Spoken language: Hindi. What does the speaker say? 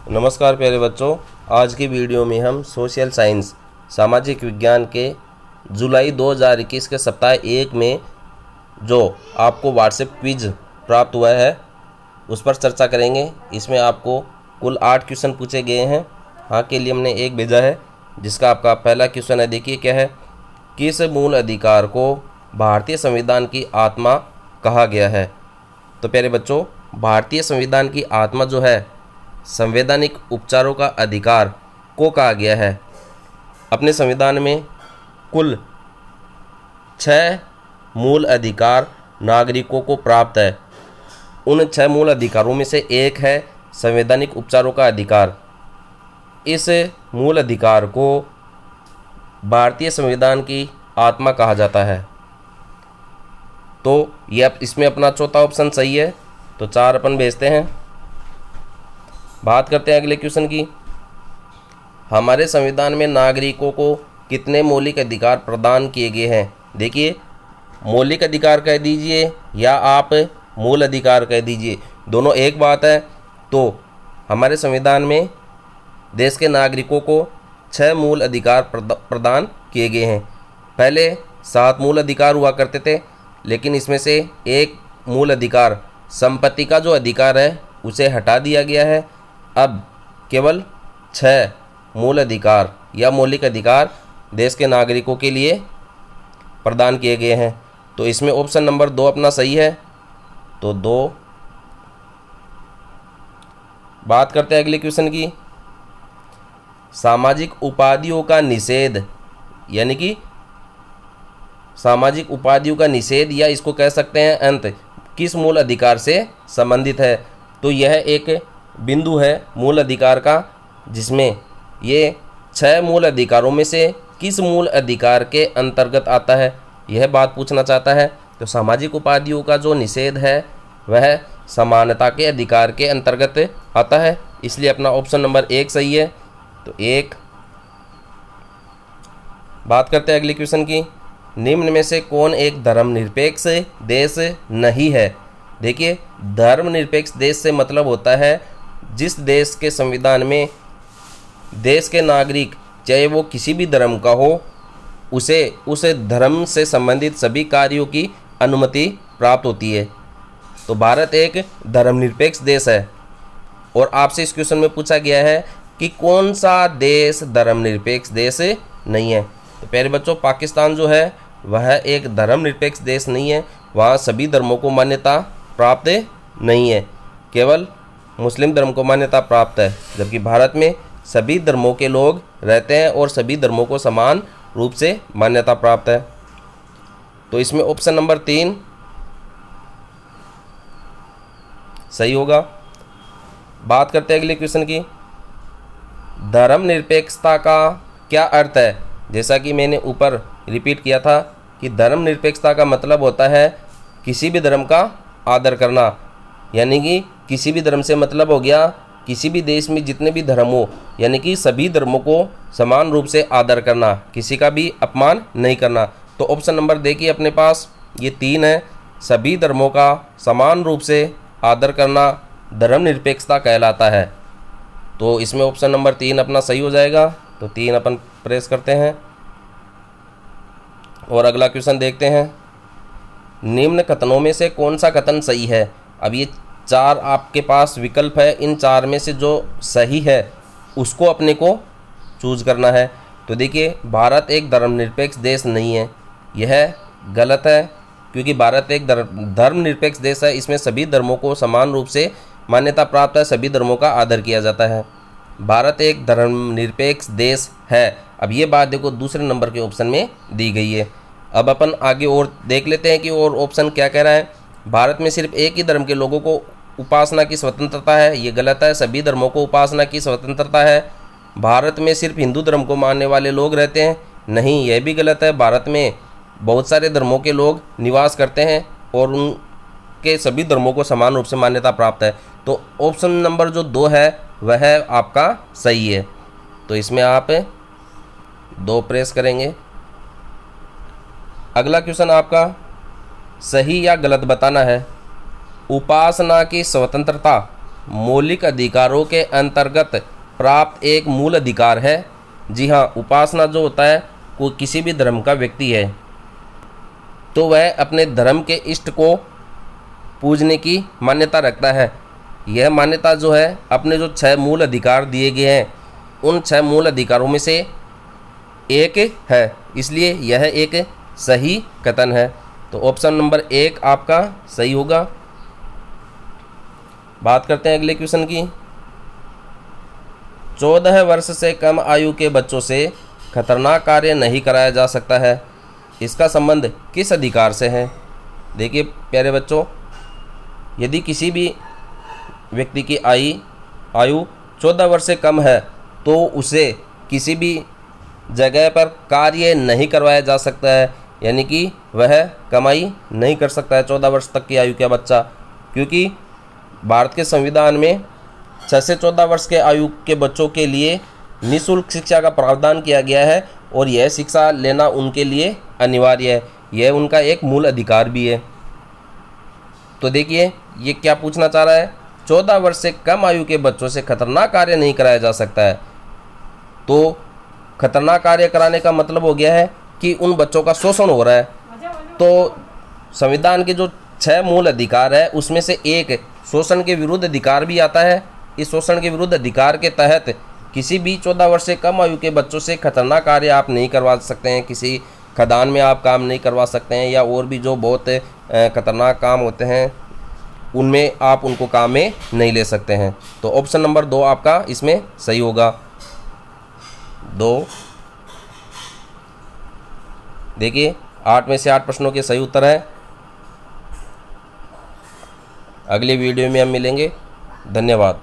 नमस्कार प्यारे बच्चों, आज की वीडियो में हम सोशल साइंस सामाजिक विज्ञान के जुलाई 2021 के सप्ताह 1 में जो आपको व्हाट्सएप क्विज प्राप्त हुआ है उस पर चर्चा करेंगे। इसमें आपको कुल 8 क्वेश्चन पूछे गए हैं। हाँ के लिए हमने एक भेजा है, जिसका आपका पहला क्वेश्चन है। देखिए क्या है, किस मूल अधिकार को भारतीय संविधान की आत्मा कहा गया है। तो प्यारे बच्चों, भारतीय संविधान की आत्मा जो है संवैधानिक उपचारों का अधिकार को कहा गया है। अपने संविधान में कुल 6 मूल अधिकार नागरिकों को प्राप्त है। उन 6 मूल अधिकारों में से एक है संवैधानिक उपचारों का अधिकार। इस मूल अधिकार को भारतीय संविधान की आत्मा कहा जाता है। तो ये इसमें अपना चौथा ऑप्शन सही है, तो 4 अपन भेजते हैं। बात करते हैं अगले क्वेश्चन की। हमारे संविधान में नागरिकों को कितने मौलिक अधिकार प्रदान किए गए हैं। देखिए, मौलिक अधिकार कह दीजिए या आप मूल अधिकार कह दीजिए, दोनों एक बात है। तो हमारे संविधान में देश के नागरिकों को 6 मूल अधिकार प्रदान किए गए हैं। पहले 7 मूल अधिकार हुआ करते थे, लेकिन इसमें से एक मूल अधिकार संपत्ति का जो अधिकार है उसे हटा दिया गया है। अब केवल 6 मूल अधिकार या मौलिक अधिकार देश के नागरिकों के लिए प्रदान किए गए हैं। तो इसमें ऑप्शन नंबर 2 अपना सही है, तो 2। बात करते हैं अगले क्वेश्चन की। सामाजिक उपाधियों का निषेध, यानी कि सामाजिक उपाधियों का निषेध या इसको कह सकते हैं अंत, किस मूल अधिकार से संबंधित है। तो यह एक बिंदु है मूल अधिकार का, जिसमें ये 6 मूल अधिकारों में से किस मूल अधिकार के अंतर्गत आता है, यह बात पूछना चाहता है। तो सामाजिक उपाधियों का जो निषेध है वह समानता के अधिकार के अंतर्गत आता है, इसलिए अपना ऑप्शन नंबर 1 सही है, तो 1। बात करते हैं अगले क्वेश्चन की। निम्न में से कौन एक धर्मनिरपेक्ष देश नहीं है। देखिए, धर्मनिरपेक्ष देश से मतलब होता है जिस देश के संविधान में देश के नागरिक, चाहे वो किसी भी धर्म का हो, उसे उस धर्म से संबंधित सभी कार्यों की अनुमति प्राप्त होती है। तो भारत एक धर्मनिरपेक्ष देश है। और आपसे इस क्वेश्चन में पूछा गया है कि कौन सा देश धर्मनिरपेक्ष देश नहीं है। तो प्यारे बच्चों, पाकिस्तान जो है वह एक धर्मनिरपेक्ष देश नहीं है। वहाँ सभी धर्मों को मान्यता प्राप्त नहीं है, केवल मुस्लिम धर्म को मान्यता प्राप्त है। जबकि भारत में सभी धर्मों के लोग रहते हैं और सभी धर्मों को समान रूप से मान्यता प्राप्त है। तो इसमें ऑप्शन नंबर 3 सही होगा। बात करते हैं अगले क्वेश्चन की। धर्मनिरपेक्षता का क्या अर्थ है। जैसा कि मैंने ऊपर रिपीट किया था कि धर्मनिरपेक्षता का मतलब होता है किसी भी धर्म का आदर करना, यानी कि किसी भी धर्म से मतलब हो गया किसी भी देश में जितने भी धर्म हो, यानी कि सभी धर्मों को समान रूप से आदर करना, किसी का भी अपमान नहीं करना। तो ऑप्शन नंबर देखिए अपने पास, ये 3 है। सभी धर्मों का समान रूप से आदर करना धर्मनिरपेक्षता कहलाता है। तो इसमें ऑप्शन नंबर 3 अपना सही हो जाएगा, तो 3 अपन प्रेस करते हैं। और अगला क्वेश्चन देखते हैं। निम्न कथनों में से कौन सा कथन सही है। अब ये 4 आपके पास विकल्प है, इन 4 में से जो सही है उसको अपने को चूज करना है। तो देखिए, भारत एक धर्मनिरपेक्ष देश नहीं है, यह गलत है, क्योंकि भारत एक धर्मनिरपेक्ष देश है। इसमें सभी धर्मों को समान रूप से मान्यता प्राप्त है, सभी धर्मों का आदर किया जाता है। भारत एक धर्मनिरपेक्ष देश है। अब ये बात देखो दूसरे नंबर के ऑप्शन में दी गई है। अब अपन आगे और देख लेते हैं कि और ऑप्शन क्या कह रहा है। भारत में सिर्फ एक ही धर्म के लोगों को उपासना की स्वतंत्रता है, ये गलत है। सभी धर्मों को उपासना की स्वतंत्रता है। भारत में सिर्फ हिंदू धर्म को मानने वाले लोग रहते हैं, नहीं, यह भी गलत है। भारत में बहुत सारे धर्मों के लोग निवास करते हैं और उनके सभी धर्मों को समान रूप से मान्यता प्राप्त है। तो ऑप्शन नंबर जो 2 है वह आपका सही है। तो इसमें आप 2 प्रेस करेंगे। अगला क्वेश्चन आपका सही या गलत बताना है। उपासना की स्वतंत्रता मौलिक अधिकारों के अंतर्गत प्राप्त एक मूल अधिकार है। जी हाँ, उपासना जो होता है कोई किसी भी धर्म का व्यक्ति है तो वह अपने धर्म के इष्ट को पूजने की मान्यता रखता है। यह मान्यता जो है अपने जो 6 मूल अधिकार दिए गए हैं उन 6 मूल अधिकारों में से एक है, इसलिए यह एक सही कथन है। तो ऑप्शन नंबर 1 आपका सही होगा। बात करते हैं अगले क्वेश्चन की। 14 वर्ष से कम आयु के बच्चों से खतरनाक कार्य नहीं कराया जा सकता है। इसका संबंध किस अधिकार से है? देखिए प्यारे बच्चों, यदि किसी भी व्यक्ति की आयु 14 वर्ष से कम है तो उसे किसी भी जगह पर कार्य नहीं करवाया जा सकता है, यानी कि वह कमाई नहीं कर सकता है 14 वर्ष तक की आयु का बच्चा, क्योंकि भारत के संविधान में 6 से 14 वर्ष के आयु के बच्चों के लिए निःशुल्क शिक्षा का प्रावधान किया गया है और यह शिक्षा लेना उनके लिए अनिवार्य है। यह उनका एक मूल अधिकार भी है। तो देखिए ये क्या पूछना चाह रहा है, 14 वर्ष से कम आयु के बच्चों से खतरनाक कार्य नहीं कराया जा सकता है। तो खतरनाक कार्य कराने का मतलब हो गया है कि उन बच्चों का शोषण हो रहा है। तो संविधान के जो 6 मूल अधिकार है उसमें से एक शोषण के विरुद्ध अधिकार भी आता है। इस शोषण के विरुद्ध अधिकार के तहत किसी भी 14 वर्ष से कम आयु के बच्चों से खतरनाक कार्य आप नहीं करवा सकते हैं, किसी खदान में आप काम नहीं करवा सकते हैं, या और भी जो बहुत खतरनाक काम होते हैं उनमें आप उनको काम में नहीं ले सकते हैं। तो ऑप्शन नंबर 2 आपका इसमें सही होगा। 2। देखिए 8 में से 8 प्रश्नों के सही उत्तर है। अगली वीडियो में हम मिलेंगे। धन्यवाद।